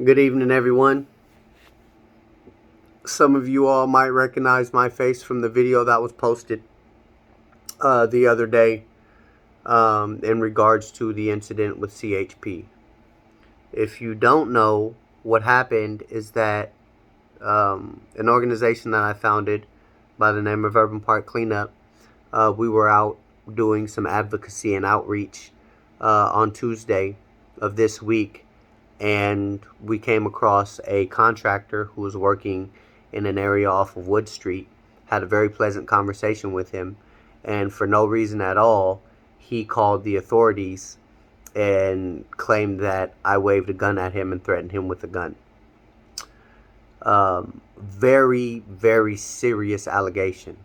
Good evening, everyone. Some of you all might recognize my face from the video that was posted the other day in regards to the incident with CHP. If you don't know, what happened is that an organization that I founded by the name of Urban Park Cleanup, we were out doing some advocacy and outreach on Tuesday of this week, and we came across a contractor who was working in an area off of Wood Street. Had a very pleasant conversation with him, and for no reason at all, he called the authorities and claimed that I waved a gun at him and threatened him with a gun. Very, very serious allegation.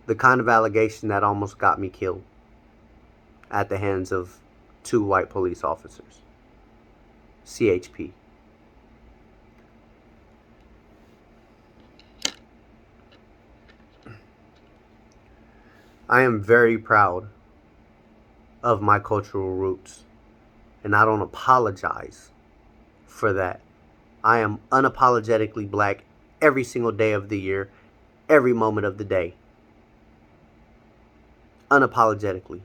The kind of allegation that almost got me killed at the hands of two white police officers. CHP. I am very proud of my cultural roots, and I don't apologize for that. I am unapologetically black every single day of the year, every moment of the day. Unapologetically.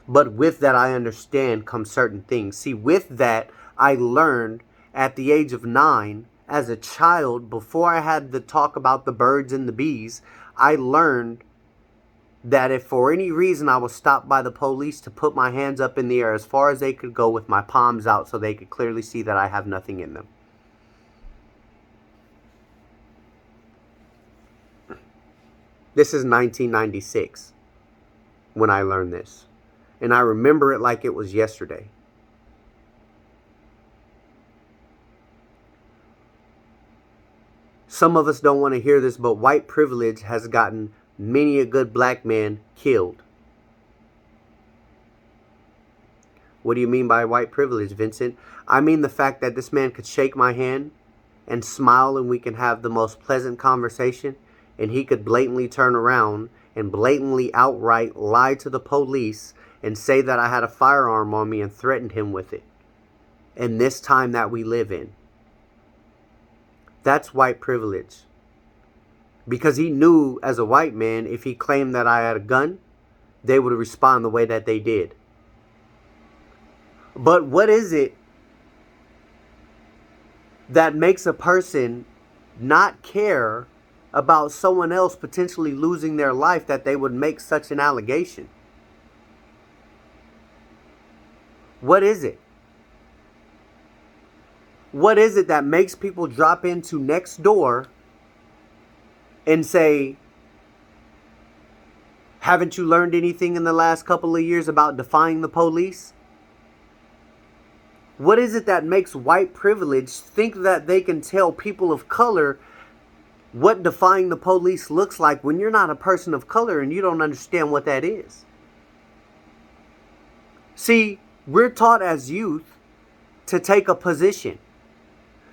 But with that, I understand come certain things. See, with that, I learned at the age of 9, as a child, before I had the talk about the birds and the bees, I learned that if for any reason I was stopped by the police, to put my hands up in the air as far as they could go with my palms out so they could clearly see that I have nothing in them. This is 1996 when I learned this. And I remember it like it was yesterday. Some of us don't want to hear this, but white privilege has gotten many a good black man killed. What do you mean by white privilege, Vincent? I mean the fact that this man could shake my hand and smile and we can have the most pleasant conversation, and he could blatantly turn around and blatantly outright lie to the police and say that I had a firearm on me and threatened him with it. In this time that we live in. That's white privilege. Because he knew as a white man, if he claimed that I had a gun, they would respond the way that they did. But what is it that makes a person not care about someone else potentially losing their life that they would make such an allegation? What is it? What is it that makes people drop into next door and say, haven't you learned anything in the last couple of years about defying the police? What is it that makes white privilege think that they can tell people of color what defying the police looks like when you're not a person of color and you don't understand what that is? See, we're taught as youth to take a position.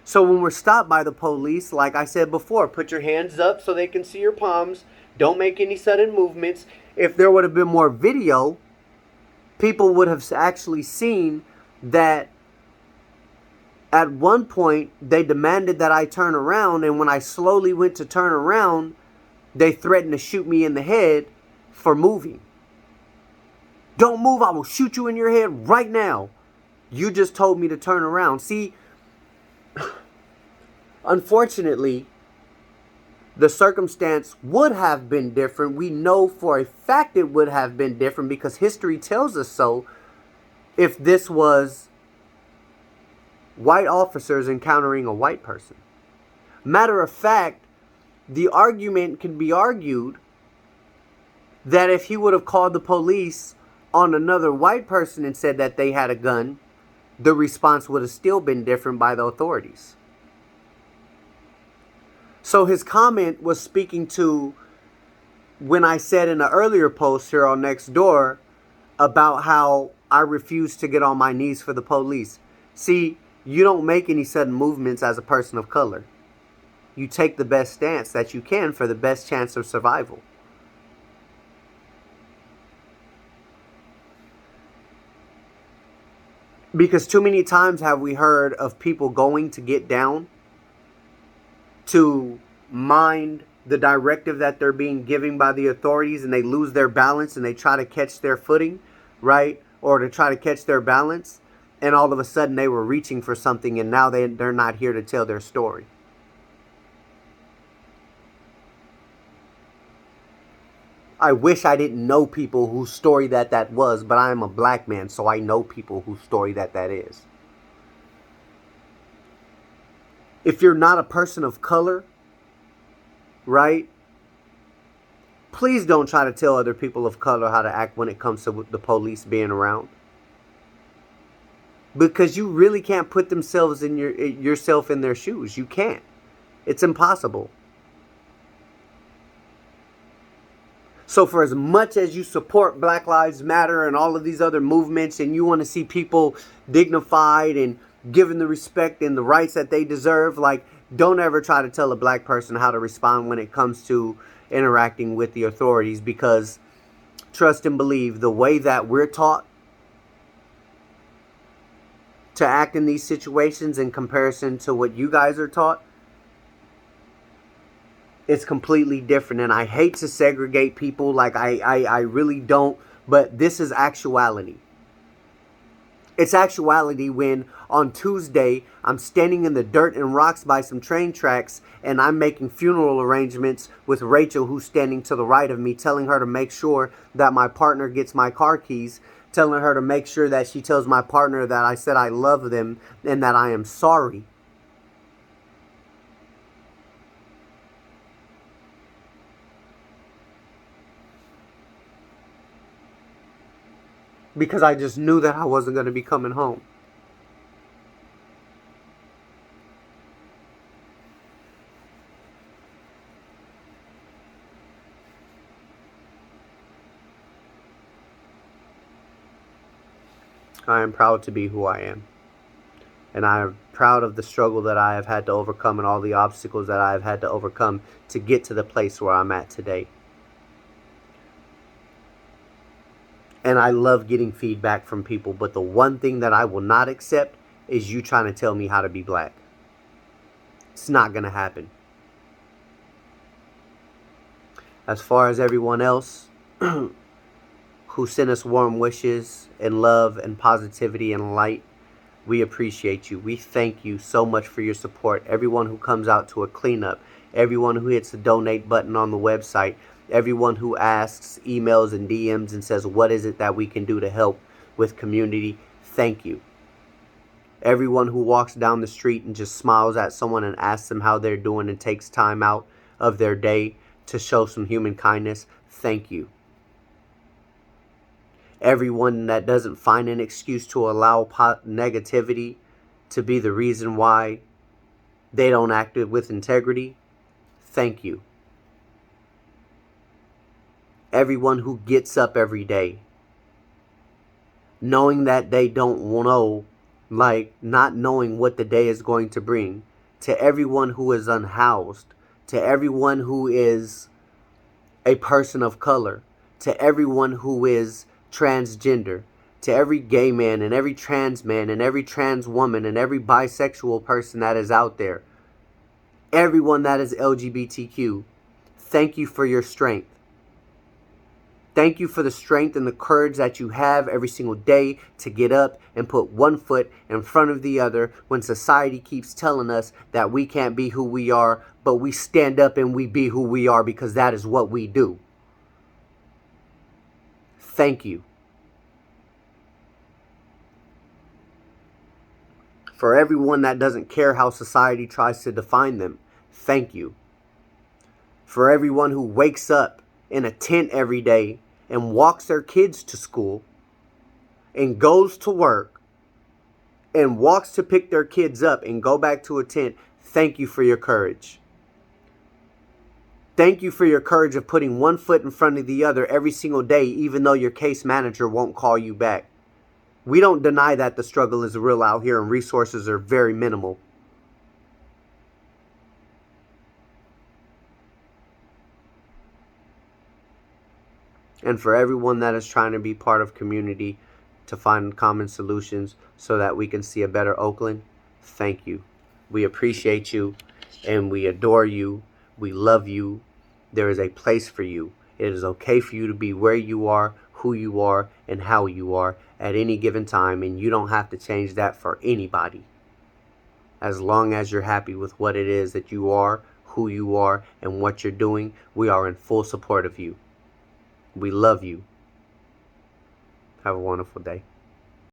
So when we're stopped by the police, like I said before, put your hands up so they can see your palms. Don't make any sudden movements. If there would have been more video, people would have actually seen that at one point they demanded that I turn around, and when I slowly went to turn around, they threatened to shoot me in the head for moving. Don't move, I will shoot you in your head right now. You just told me to turn around. See, unfortunately, the circumstance would have been different. We know for a fact it would have been different because history tells us so. If this was white officers encountering a white person. Matter of fact, the argument can be argued that if he would have called the police on another white person and said that they had a gun, the response would have still been different by the authorities. So his comment was speaking to when I said in an earlier post here on Nextdoor about how I refuse to get on my knees for the police. See, you don't make any sudden movements as a person of color. You take the best stance that you can for the best chance of survival. Because too many times have we heard of people going to get down to mind the directive that they're being given by the authorities, and they lose their balance and they try to catch their footing, right? Or to try to catch their balance, and all of a sudden they were reaching for something, and now they're not here to tell their story. I wish I didn't know people whose story that was, but I am a black man, so I know people whose story that is. If you're not a person of color, right, please don't try to tell other people of color how to act when it comes to the police being around. Because you really can't put themselves in yourself in their shoes. You can't. It's impossible. So for as much as you support Black Lives Matter and all of these other movements, and you want to see people dignified and given the respect and the rights that they deserve, like, don't ever try to tell a black person how to respond when it comes to interacting with the authorities, because trust and believe, the way that we're taught to act in these situations in comparison to what you guys are taught, it's completely different. And I hate to segregate people, like I really don't, but this is actuality. It's actuality when on Tuesday I'm standing in the dirt and rocks by some train tracks, and I'm making funeral arrangements with Rachel, who's standing to the right of me, telling her to make sure that my partner gets my car keys, telling her to make sure that she tells my partner that I said I love them and that I am sorry. Because I just knew that I wasn't going to be coming home. I am proud to be who I am. And I am proud of the struggle that I have had to overcome and all the obstacles that I have had to overcome to get to the place where I'm at today. And I love getting feedback from people, but the one thing that I will not accept is you trying to tell me how to be black. It's not going to happen. As far as everyone else who sent us warm wishes and love and positivity and light, we appreciate you. We thank you so much for your support. Everyone who comes out to a cleanup, everyone who hits the donate button on the website, everyone who asks, emails, and DMs and says, what is it that we can do to help with community? Thank you. Everyone who walks down the street and just smiles at someone and asks them how they're doing and takes time out of their day to show some human kindness, thank you. Everyone that doesn't find an excuse to allow negativity to be the reason why they don't act with integrity, thank you. Everyone who gets up every day knowing that they don't know, like not knowing what the day is going to bring, to everyone who is unhoused, to everyone who is a person of color, to everyone who is transgender, to every gay man and every trans man and every trans woman and every bisexual person that is out there, everyone that is LGBTQ, thank you for your strength. Thank you for the strength and the courage that you have every single day to get up and put one foot in front of the other when society keeps telling us that we can't be who we are, but we stand up and we be who we are because that is what we do. Thank you. For everyone that doesn't care how society tries to define them, thank you. For everyone who wakes up in a tent every day and walks their kids to school and goes to work and walks to pick their kids up and go back to a tent, thank you for your courage. Thank you for your courage of putting one foot in front of the other every single day, even though your case manager won't call you back. We don't deny that the struggle is real out here and resources are very minimal. And for everyone that is trying to be part of community to find common solutions so that we can see a better Oakland, thank you. We appreciate you and we adore you. We love you. There is a place for you. It is okay for you to be where you are, who you are, and how you are at any given time, and you don't have to change that for anybody. As long as you're happy with what it is that you are, who you are, and what you're doing, we are in full support of you. We love you. Have a wonderful day.